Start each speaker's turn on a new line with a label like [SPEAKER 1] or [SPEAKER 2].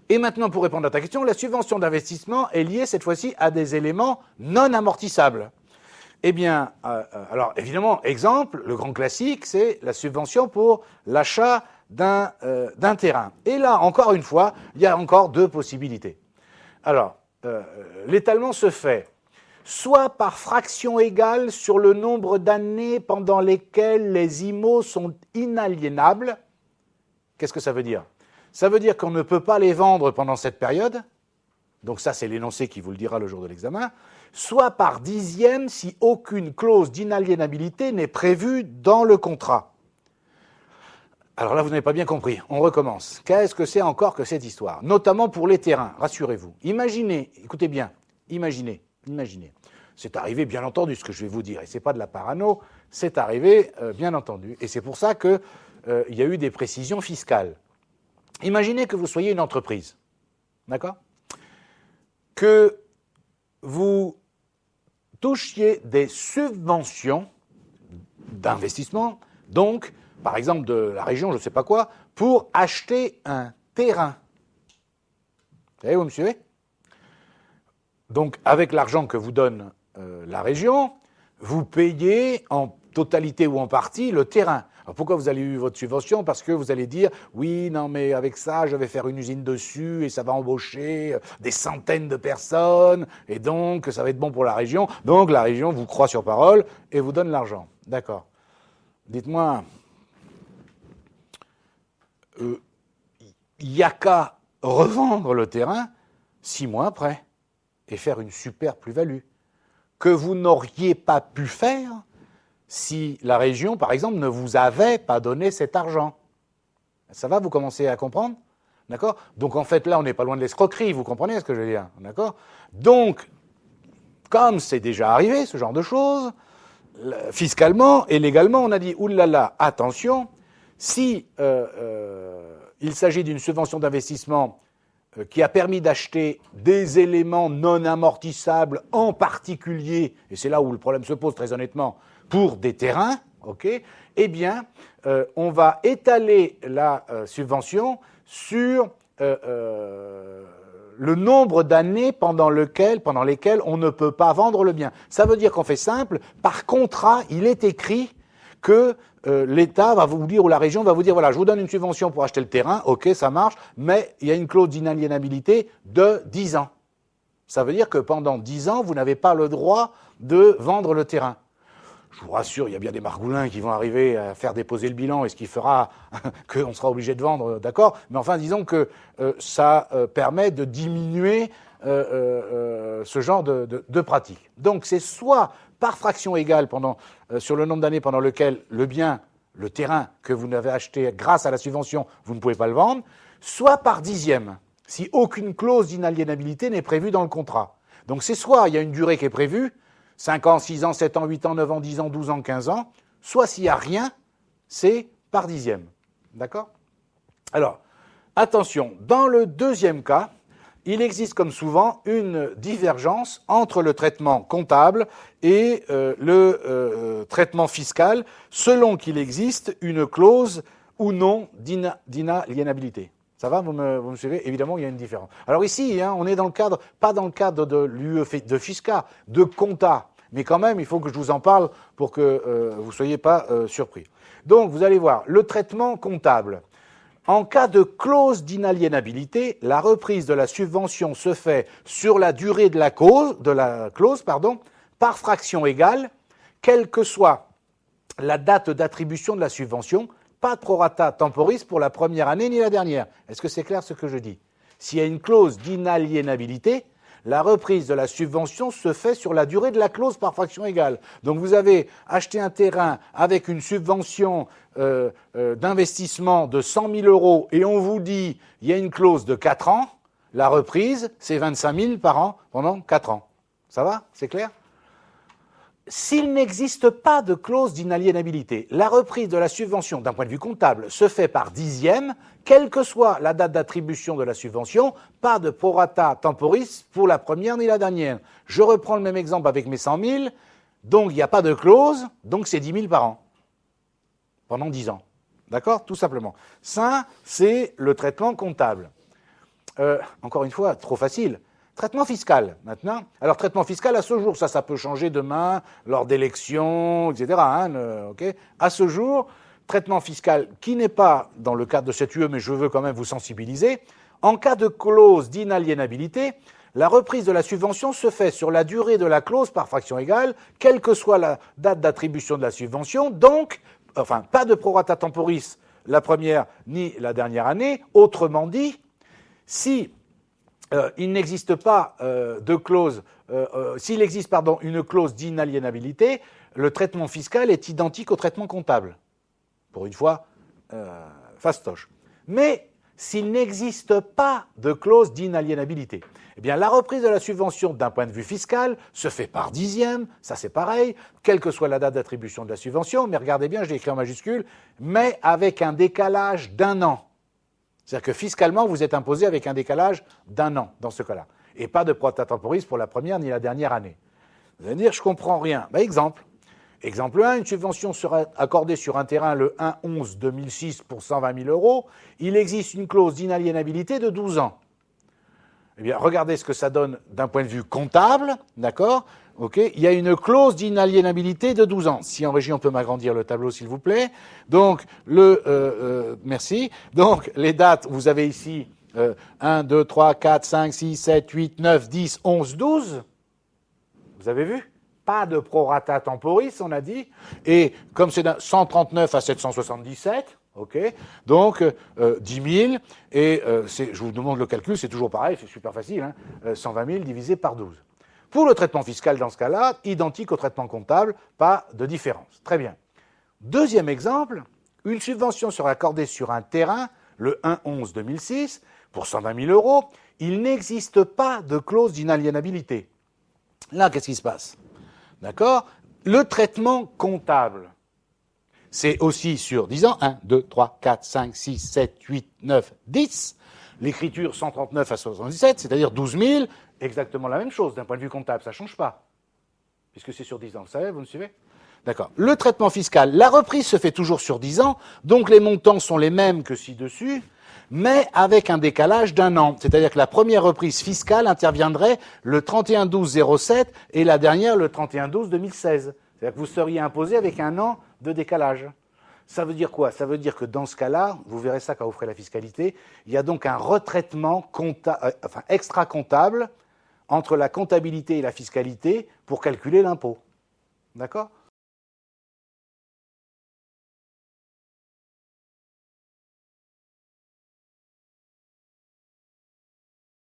[SPEAKER 1] Et maintenant, pour répondre à ta question, la subvention d'investissement est liée cette fois-ci à des éléments non amortissables. Eh bien, alors évidemment, exemple, le grand classique, c'est la subvention pour l'achat d'un terrain. Et là, encore une fois, il y a encore deux possibilités. Alors, l'étalement se fait soit par fraction égale sur le nombre d'années pendant lesquelles les IMO sont inaliénables. Qu'est-ce que ça veut dire? Ça veut dire qu'on ne peut pas les vendre pendant cette période, donc ça c'est l'énoncé qui vous le dira le jour de l'examen, soit par dixième si aucune clause d'inaliénabilité n'est prévue dans le contrat. Alors là, vous n'avez pas bien compris, on recommence. Qu'est-ce que c'est encore que cette histoire? Notamment pour les terrains, rassurez-vous. Imaginez, écoutez bien, imaginez. C'est arrivé, bien entendu, ce que je vais vous dire, et ce n'est pas de la parano, c'est arrivé, bien entendu, et c'est pour ça qu'il y a eu des précisions fiscales. Imaginez que vous soyez une entreprise, d'accord? Que vous touchiez des subventions d'investissement, donc, par exemple, de la région, je ne sais pas quoi, pour acheter un terrain. Vous savez, vous me suivez? Donc, avec l'argent que vous donne la région, vous payez en totalité ou en partie le terrain. Alors pourquoi vous avez eu votre subvention? Parce que vous allez dire, oui, non, mais avec ça, je vais faire une usine dessus et ça va embaucher des centaines de personnes et donc ça va être bon pour la région. Donc la région vous croit sur parole et vous donne l'argent. D'accord. Dites-moi, il n'y a qu'à revendre le terrain 6 mois après et faire une super plus-value que vous n'auriez pas pu faire si la région, par exemple, ne vous avait pas donné cet argent. Ça va, vous commencez à comprendre? D'accord? Donc, en fait, là, on n'est pas loin de l'escroquerie, vous comprenez ce que je veux dire? D'accord? Donc, comme c'est déjà arrivé, ce genre de choses, fiscalement et légalement, on a dit, oulala, attention, si il s'agit d'une subvention d'investissement qui a permis d'acheter des éléments non amortissables, en particulier, et c'est là où le problème se pose très honnêtement, pour des terrains, ok, eh bien, on va étaler la subvention sur le nombre d'années pendant lesquelles on ne peut pas vendre le bien. Ça veut dire qu'on fait simple, par contrat, il est écrit que l'État va vous dire, ou la région va vous dire, voilà, je vous donne une subvention pour acheter le terrain, ok, ça marche, mais il y a une clause d'inaliénabilité de 10 ans. Ça veut dire que pendant 10 ans, vous n'avez pas le droit de vendre le terrain. Je vous rassure, il y a bien des margoulins qui vont arriver à faire déposer le bilan, et ce qui fera qu'on sera obligé de vendre, d'accord? Mais enfin, disons que ça permet de diminuer ce genre de pratique. Donc, c'est soit par fraction égale sur le nombre d'années pendant lequel le bien, le terrain que vous n'avez acheté grâce à la subvention, vous ne pouvez pas le vendre, soit par dixième, si aucune clause d'inaliénabilité n'est prévue dans le contrat. Donc, c'est soit il y a une durée qui est prévue, 5 ans, 6 ans, 7 ans, 8 ans, 9 ans, 10 ans, 12 ans, 15 ans, soit s'il n'y a rien, c'est par dixième. D'accord? Alors, attention, dans le deuxième cas, il existe comme souvent une divergence entre le traitement comptable et le traitement fiscal, selon qu'il existe une clause ou non d'inaliénabilité. Ça va, vous me suivez? Évidemment, il y a une différence. Alors ici, on est dans le cadre, pas dans le cadre de l'UE de Fisca, de compta, mais quand même, il faut que je vous en parle pour que vous ne soyez pas surpris. Donc, vous allez voir, le traitement comptable. En cas de clause d'inaliénabilité, la reprise de la subvention se fait sur la durée de la clause, par fraction égale, quelle que soit la date d'attribution de la subvention, pas de prorata temporis pour la première année ni la dernière. Est-ce que c'est clair ce que je dis? S'il y a une clause d'inaliénabilité, la reprise de la subvention se fait sur la durée de la clause par fraction égale. Donc vous avez acheté un terrain avec une subvention d'investissement de 100 000 euros et on vous dit il y a une clause de 4 ans, la reprise c'est 25 000 par an pendant 4 ans. Ça va? C'est clair? S'il n'existe pas de clause d'inaliénabilité, la reprise de la subvention d'un point de vue comptable se fait par dixième, quelle que soit la date d'attribution de la subvention, pas de prorata temporis pour la première ni la dernière. Je reprends le même exemple avec mes 100 000, donc il n'y a pas de clause, donc c'est 10 000 par an, pendant 10 ans. D'accord? Tout simplement. Ça, c'est le traitement comptable. encore une fois, trop facile. Traitement fiscal, maintenant. Alors, traitement fiscal, à ce jour, ça peut changer demain, lors d'élections, etc. Okay. À ce jour, traitement fiscal qui n'est pas dans le cadre de cette UE, mais je veux quand même vous sensibiliser. En cas de clause d'inaliénabilité, la reprise de la subvention se fait sur la durée de la clause par fraction égale, quelle que soit la date d'attribution de la subvention, donc, enfin, pas de prorata temporis la première ni la dernière année. Autrement dit, si il n'existe pas de clause, s'il existe une clause d'inaliénabilité, le traitement fiscal est identique au traitement comptable. Pour une fois, fastoche. Mais s'il n'existe pas de clause d'inaliénabilité, eh bien la reprise de la subvention d'un point de vue fiscal se fait par dixième, ça c'est pareil, quelle que soit la date d'attribution de la subvention, mais regardez bien, je l'ai écrit en majuscule, mais avec un décalage d'1 an. C'est-à-dire que fiscalement, vous êtes imposé avec un décalage d'1 an, dans ce cas-là. Et pas de prorata temporis pour la première ni la dernière année. Vous allez me dire, je ne comprends rien. Exemple. Exemple 1, une subvention sera accordée sur un terrain le 1-11-2006 pour 120 000 €. Il existe une clause d'inaliénabilité de 12 ans. Eh bien, regardez ce que ça donne d'un point de vue comptable, d'accord ? Okay. Il y a une clause d'inaliénabilité de 12 ans. Si en régie, on peut m'agrandir le tableau, s'il vous plaît. Donc, merci. Donc, les dates, vous avez ici 1, 2, 3, 4, 5, 6, 7, 8, 9, 10, 11, 12. Vous avez vu ? Pas de prorata temporis, on a dit. Et comme c'est 139 à 777, ok, donc 10 000, et je vous demande le calcul, c'est toujours pareil, c'est super facile, hein, 120 000 divisé par 12. Pour le traitement fiscal, dans ce cas-là, identique au traitement comptable, pas de différence. Très bien. Deuxième exemple, une subvention sera accordée sur un terrain, le 1-11-2006, pour 120 000 €. Il n'existe pas de clause d'inaliénabilité. Là, qu'est-ce qui se passe ? D'accord ? Le traitement comptable, c'est aussi sur 10 ans, 1, 2, 3, 4, 5, 6, 7, 8, 9, 10. L'écriture 139 à 77, c'est-à-dire 12 000, exactement la même chose d'un point de vue comptable, ça ne change pas. Puisque c'est sur 10 ans, vous savez, vous me suivez ? D'accord. Le traitement fiscal, la reprise se fait toujours sur 10 ans, donc les montants sont les mêmes que ci-dessus, mais avec un décalage d'1 an. C'est-à-dire que la première reprise fiscale interviendrait le 31-12-07 et la dernière le 31-12-2016. C'est-à-dire que vous seriez imposé avec 1 an de décalage. Ça veut dire quoi ? Ça veut dire que dans ce cas-là, vous verrez ça quand vous ferez la fiscalité, il y a donc un retraitement extra-comptable entre la comptabilité et la fiscalité pour calculer l'impôt. D'accord ?